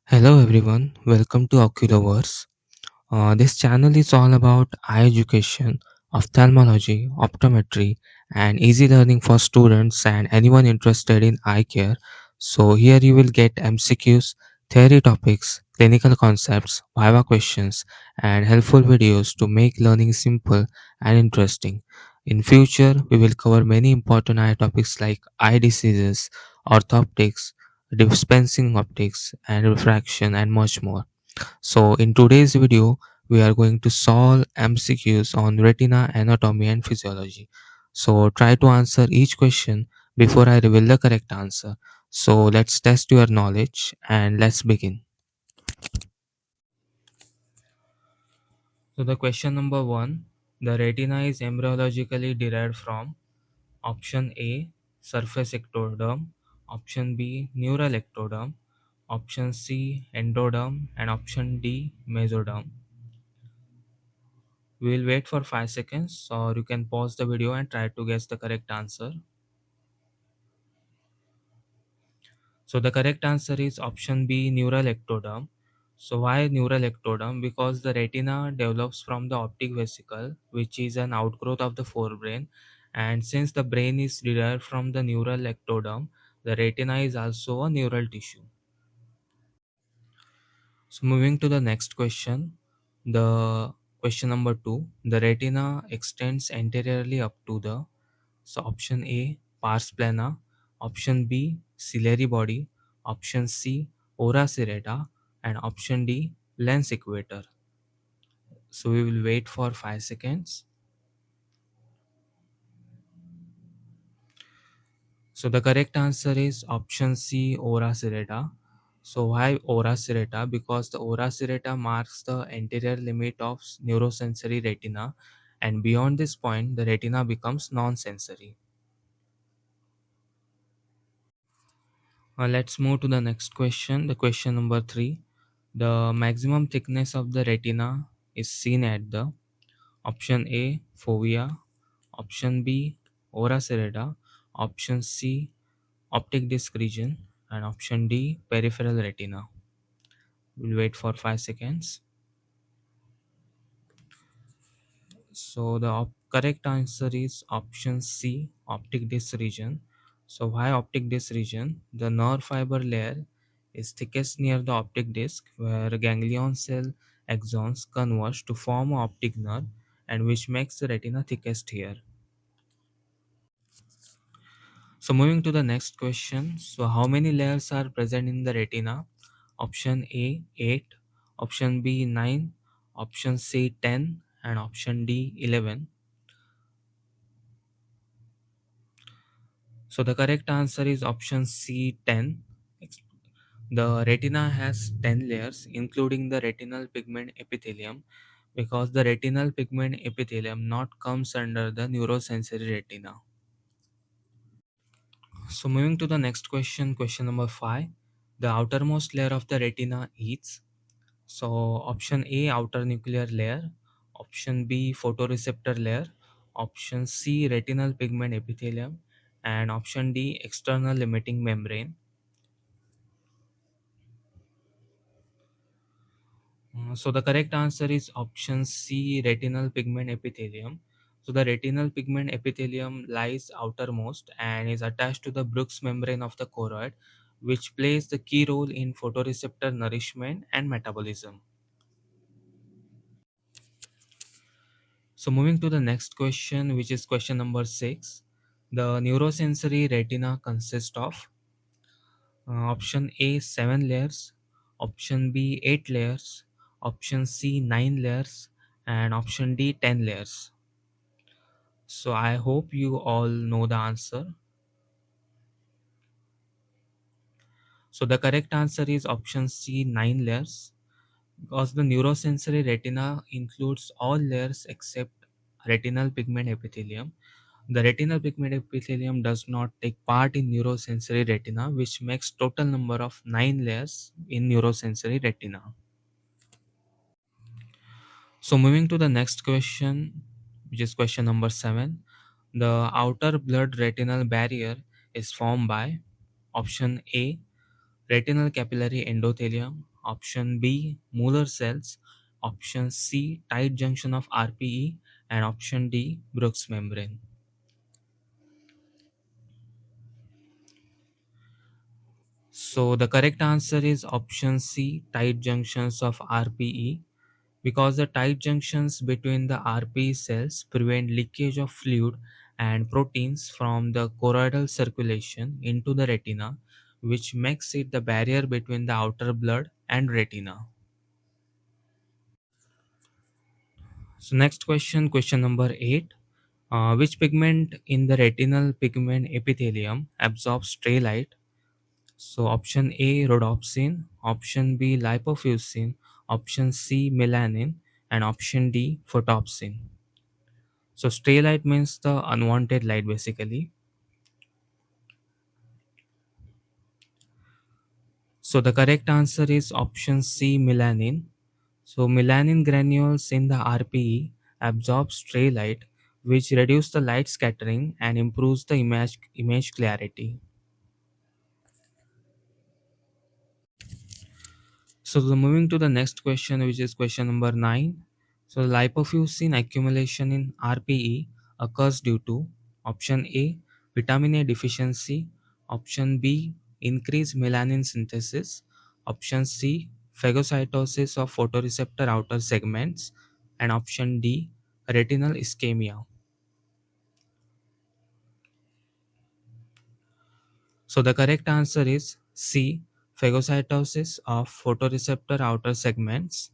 Hello everyone, welcome to Oculoverse. This channel is all about eye education, ophthalmology, optometry, and easy learning for students and anyone interested in eye care. So, here you will get MCQs, theory topics, clinical concepts, Viva questions, and helpful videos to make learning simple and interesting. In future, we will cover many important eye topics like eye diseases, orthoptics, dispensing optics, and refraction, and much more. So, in today's video, we are going to solve MCQs on retina anatomy and physiology. So, try to answer each question before I reveal the correct answer. So, let's test your knowledge and let's begin. So, the question number one, the retina is embryologically derived from option A, surface ectoderm, option B, neural ectoderm, option C, endoderm, and option D, mesoderm. We will wait for 5 seconds, or you can pause the video and try to guess the correct answer. So the correct answer is option B, neural ectoderm. So why neural ectoderm? Because the retina develops from the optic vesicle, which is an outgrowth of the forebrain, and since the brain is derived from the neural ectoderm, the retina is also a neural tissue. So moving to the next question, the question number 2, the retina extends anteriorly up to the. So option A, pars plana, option B, ciliary body, option C, ora serrata, and option D, lens equator. So we will wait for 5 seconds. So the correct answer is option C, ora serrata. So why ora serrata? Because the ora serrata marks the anterior limit of neurosensory retina, and beyond this point, the retina becomes non-sensory. Let's move to the next question. The question number 3. The maximum thickness of the retina is seen at the option A, fovea, option B, ora serrata, option C, optic disc region, and option D, peripheral retina. We'll wait for 5 seconds. So the correct answer is option C, optic disc region. So why optic disc region? The nerve fiber layer is thickest near the optic disc, where ganglion cell axons converge to form an optic nerve, and which makes the retina thickest here. So moving to the next question. So how many layers are present in the retina? Option A 8, option B 9, option C 10, and option D 11. So the correct answer is option C 10. The retina has 10 layers, including the retinal pigment epithelium, because the retinal pigment epithelium not comes under the neurosensory retina. So moving to the next question, question number 5. The outermost layer of the retina is, so option A, outer nuclear layer, option B, photoreceptor layer, option C, retinal pigment epithelium, and option D, external limiting membrane. So the correct answer is option C, retinal pigment epithelium. So the retinal pigment epithelium lies outermost and is attached to the Brooks membrane of the choroid, which plays the key role in photoreceptor nourishment and metabolism. So moving to the next question, which is question number 6. The neurosensory retina consists of option A 7 layers, option B 8 layers, option C 9 layers, and option D 10 layers. So I hope you all know the answer. So the correct answer is option C 9 layers, because the neurosensory retina includes all layers except retinal pigment epithelium. The retinal pigment epithelium does not take part in neurosensory retina, which makes total number of 9 layers in neurosensory retina. So moving to the next question, which is question number 7. The outer blood retinal barrier is formed by option A, retinal capillary endothelium, option B Muller cells, option C tight junction of RPE, and option D Brooks membrane. So the correct answer is option C tight junctions of RPE, because the tight junctions between the RPE cells prevent leakage of fluid and proteins from the choroidal circulation into the retina, which makes it the barrier between the outer blood and retina. So next question, question number 8. Which pigment in the retinal pigment epithelium absorbs stray light? So option A rhodopsin, option B lipofuscin, option C melanin, and option D photopsin. So stray light means the unwanted light basically. So the correct answer is option C melanin. So melanin granules in the RPE absorb stray light, which reduce the light scattering and improves the image clarity. So moving to the next question, which is question number 9. So lipofuscin accumulation in RPE occurs due to option A vitamin A deficiency, option B increased melanin synthesis, option C phagocytosis of photoreceptor outer segments, and option D retinal ischemia. So the correct answer is C phagocytosis of photoreceptor outer segments.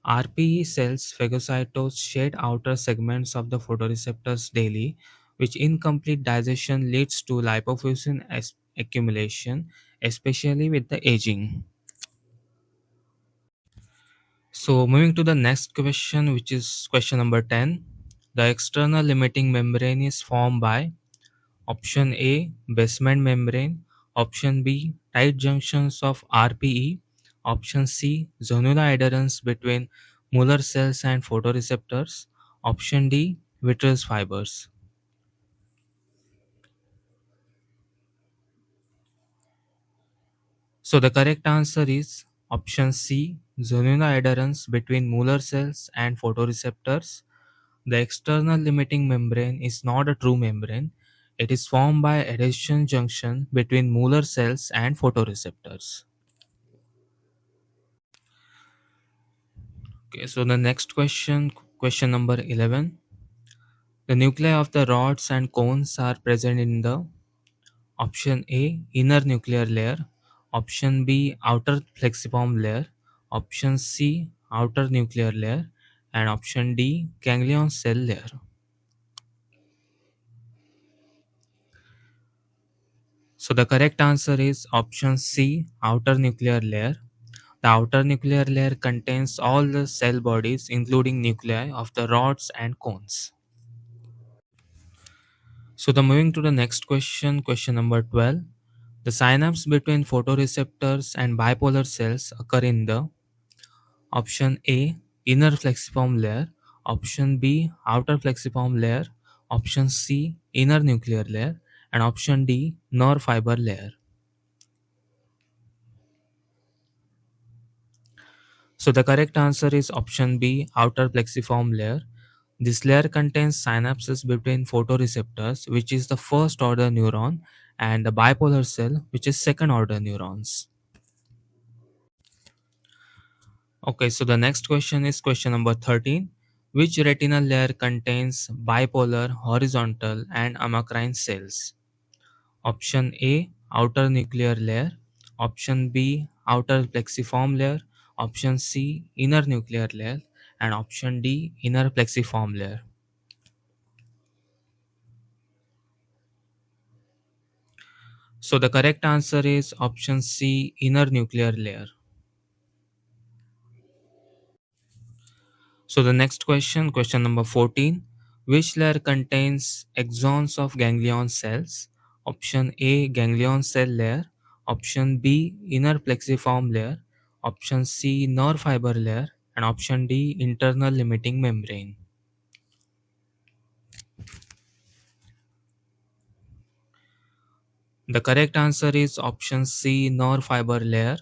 RPE cells phagocytose shed outer segments of the photoreceptors daily, which incomplete digestion leads to lipofuscin accumulation, especially with the aging. So, moving to the next question, which is question number 10. The external limiting membrane is formed by option A basement membrane, option B tight junctions of RPE, option C zonula adherence between Muller cells and photoreceptors, option D vitreous fibers. So the correct answer is option C zonula adherence between Muller cells and photoreceptors. The external limiting membrane is not a true membrane. It is formed by adhesion junction between Muller cells and photoreceptors. Okay, so the next question, question number 11. The nuclei of the rods and cones are present in the option A inner nuclear layer, option B outer plexiform layer, option C outer nuclear layer, and option D ganglion cell layer. So the correct answer is option C outer nuclear layer. The outer nuclear layer contains all the cell bodies including nuclei of the rods and cones. So the moving to the next question, question number 12. The synapse between photoreceptors and bipolar cells occur in the option A inner plexiform layer, option B outer plexiform layer, option C inner nuclear layer, and option D nerve fiber layer. So the correct answer is option B outer plexiform layer. This layer contains synapses between photoreceptors, which is the first order neuron, and the bipolar cell, which is second order neurons. Okay, so the next question is question number 13. Which retinal layer contains bipolar, horizontal, and amacrine cells? Option A outer nuclear layer, option B outer plexiform layer, option C inner nuclear layer, and option D inner plexiform layer. So the correct answer is option C inner nuclear layer. So the next question, question number 14. Which layer contains axons of ganglion cells? Option A ganglion cell layer, option B inner plexiform layer, option C nerve fiber layer, and option D internal limiting membrane. The correct answer is option C nerve fiber layer.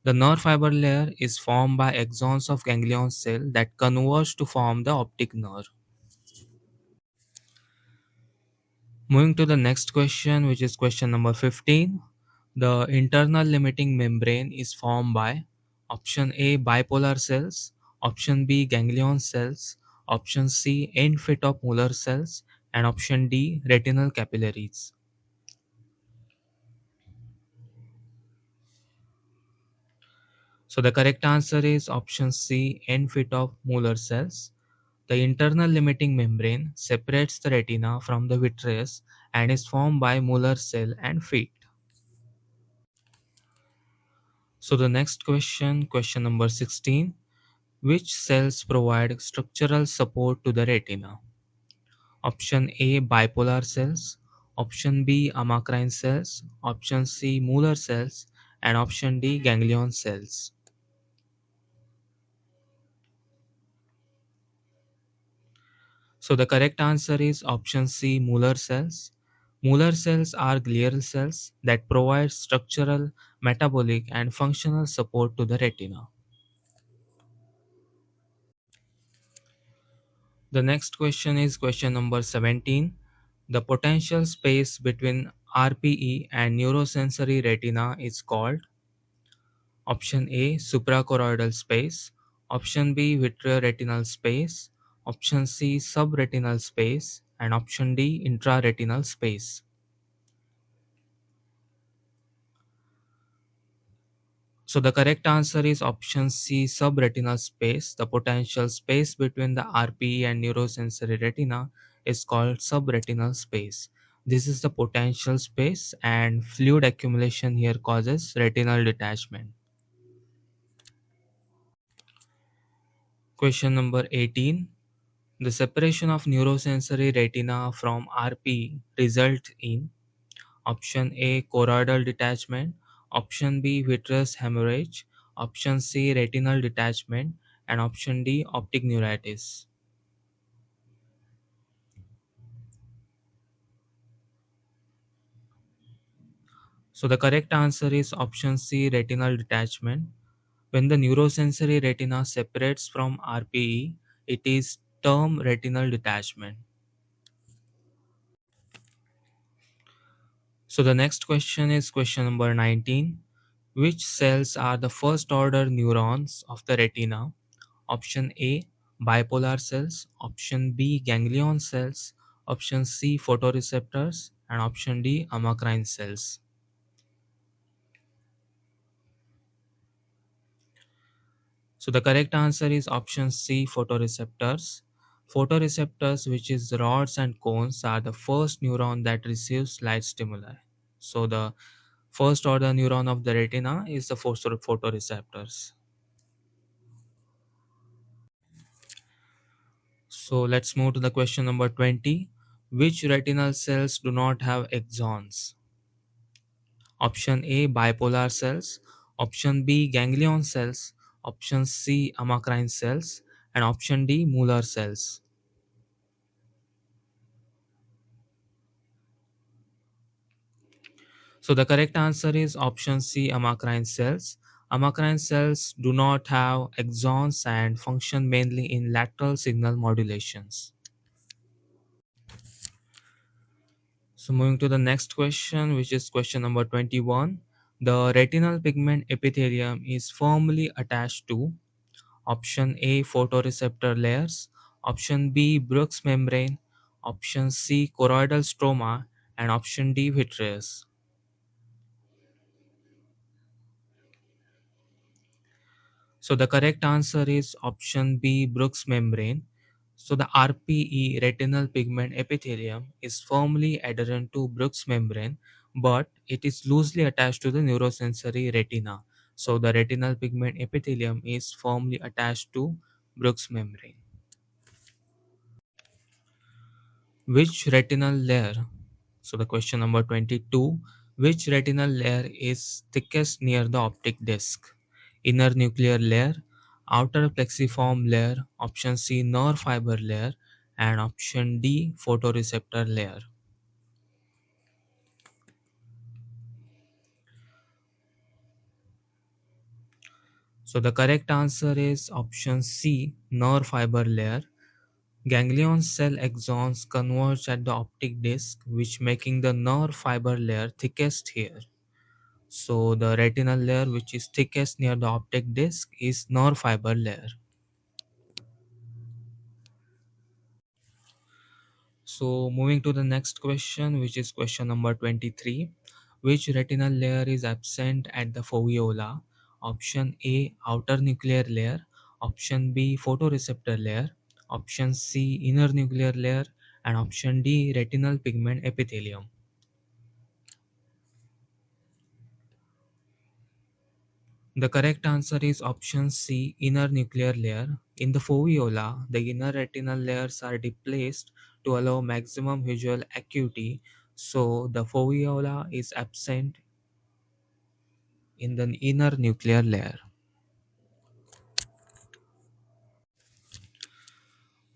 The nerve fiber layer is formed by axons of ganglion cell that converge to form the optic nerve. Moving to the next question, which is question number 15. The internal limiting membrane is formed by option A bipolar cells, option B ganglion cells, option C end fit of molar cells, and option D retinal capillaries. So the correct answer is option C end fit of molar cells. The internal limiting membrane separates the retina from the vitreous and is formed by molar cell and feet. So the next question, question number 16. Which cells provide structural support to the retina? Option A bipolar cells, option B amacrine cells, option C molar cells, and option D ganglion cells. So the correct answer is option C molar cells. Molar cells are glial cells that provide structural, metabolic, and functional support to the retina. The next question is question number 17. The potential space between RPE and neurosensory retina is called option A suprachoroidal space, option B vitreoretinal space, option C subretinal space, and option D intraretinal space. So the correct answer is option C subretinal space. The potential space between the RPE and neurosensory retina is called subretinal space. This is the potential space, and fluid accumulation here causes retinal detachment. Question number 18. The separation of neurosensory retina from RPE results in option A choroidal detachment, option B vitreous hemorrhage, option C retinal detachment, and option D optic neuritis. So the correct answer is option C retinal detachment. When the neurosensory retina separates from RPE, it is term retinal detachment. So the next question is question number 19. Which cells are the first order neurons of the retina? Option A bipolar cells, option B ganglion cells, option C photoreceptors, and option D amacrine cells. So the correct answer is option C photoreceptors. Photoreceptors, which is rods and cones, are the first neuron that receives light stimuli. So the first order neuron of the retina is the photoreceptors. So let's move to the question number 20. Which retinal cells do not have axons? Option A bipolar cells, option B ganglion cells, option C amacrine cells, and option D molar cells. So the correct answer is option C amacrine cells. Amacrine cells do not have axons and function mainly in lateral signal modulations. So moving to the next question, which is question number 21. The retinal pigment epithelium is firmly attached to option A photoreceptor layers, option B Bruch's membrane, option C choroidal stroma, and option D vitreous. So the correct answer is option B Bruch's membrane. So the RPE retinal pigment epithelium is firmly adherent to Bruch's membrane, but it is loosely attached to the neurosensory retina. So the retinal pigment epithelium is firmly attached to Bruch's membrane. Which retinal layer? So the question number 22. Which retinal layer is thickest near the optic disc? Inner nuclear layer, outer plexiform layer, option C nerve fiber layer, and option D photoreceptor layer. So the correct answer is option C, nerve fiber layer. Ganglion cell axons converge at the optic disc, which making the nerve fiber layer thickest here. So the retinal layer, which is thickest near the optic disc, is nerve fiber layer. So moving to the next question, which is question number 23. Which retinal layer is absent at the fovea? Option A, outer nuclear layer. Option B, photoreceptor layer. Option C, inner nuclear layer. And option D, retinal pigment epithelium. The correct answer is option C, inner nuclear layer. In the fovea, the inner retinal layers are displaced to allow maximum visual acuity, so the fovea is absent in the inner nuclear layer.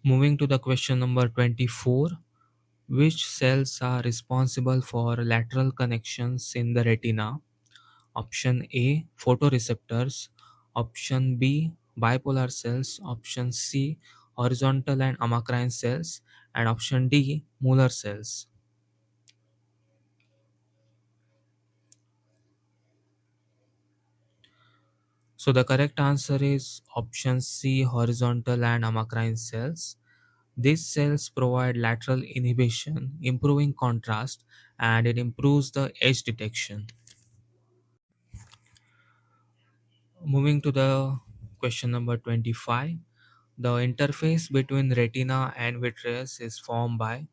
Moving to the question number 24. Which cells are responsible for lateral connections in the retina? Option A, photoreceptors. Option B, bipolar cells. Option C, horizontal and amacrine cells. And option D, Muller cells. So the correct answer is option C, horizontal and amacrine cells. These cells provide lateral inhibition, improving contrast, and it improves the edge detection. Moving to the question number 25. The interface between retina and vitreous is formed by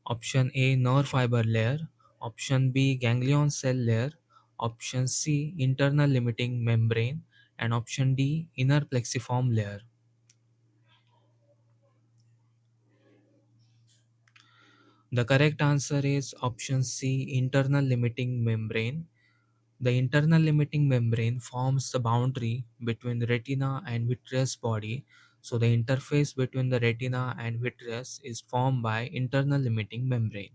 option A, nerve fiber layer. Option B, ganglion cell layer. Option C, internal limiting membrane. And option D, inner plexiform layer. The correct answer is option C, internal limiting membrane. The internal limiting membrane forms the boundary between the retina and vitreous body. So the interface between the retina and vitreous is formed by internal limiting membrane.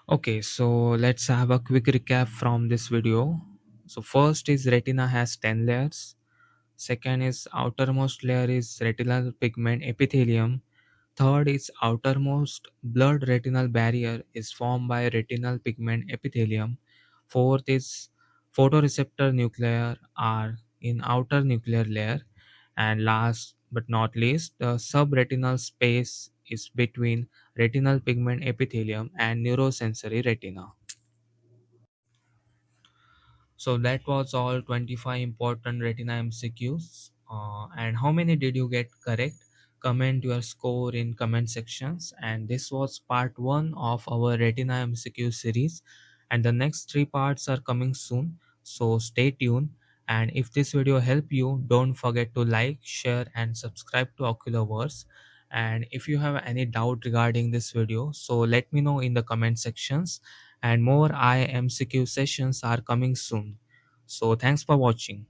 Okay, so let's have a quick recap from this video. So first is retina has 10 layers. Second is outermost layer is retinal pigment epithelium. Third is outermost blood retinal barrier is formed by retinal pigment epithelium. Fourth is photoreceptor nuclei are in outer nuclear layer. And last but not least, the subretinal space is between retinal pigment epithelium and neurosensory retina. So that was all 25 important Retina MCQs. And how many did you get correct? Comment your score in comment sections. And this was part 1 of our Retina MCQ series. And the next 3 parts are coming soon. So stay tuned. And if this video helped you, don't forget to like, share and subscribe to Oculoverse. And if you have any doubt regarding this video, so let me know in the comment sections, and more IMCQ sessions are coming soon. So thanks for watching.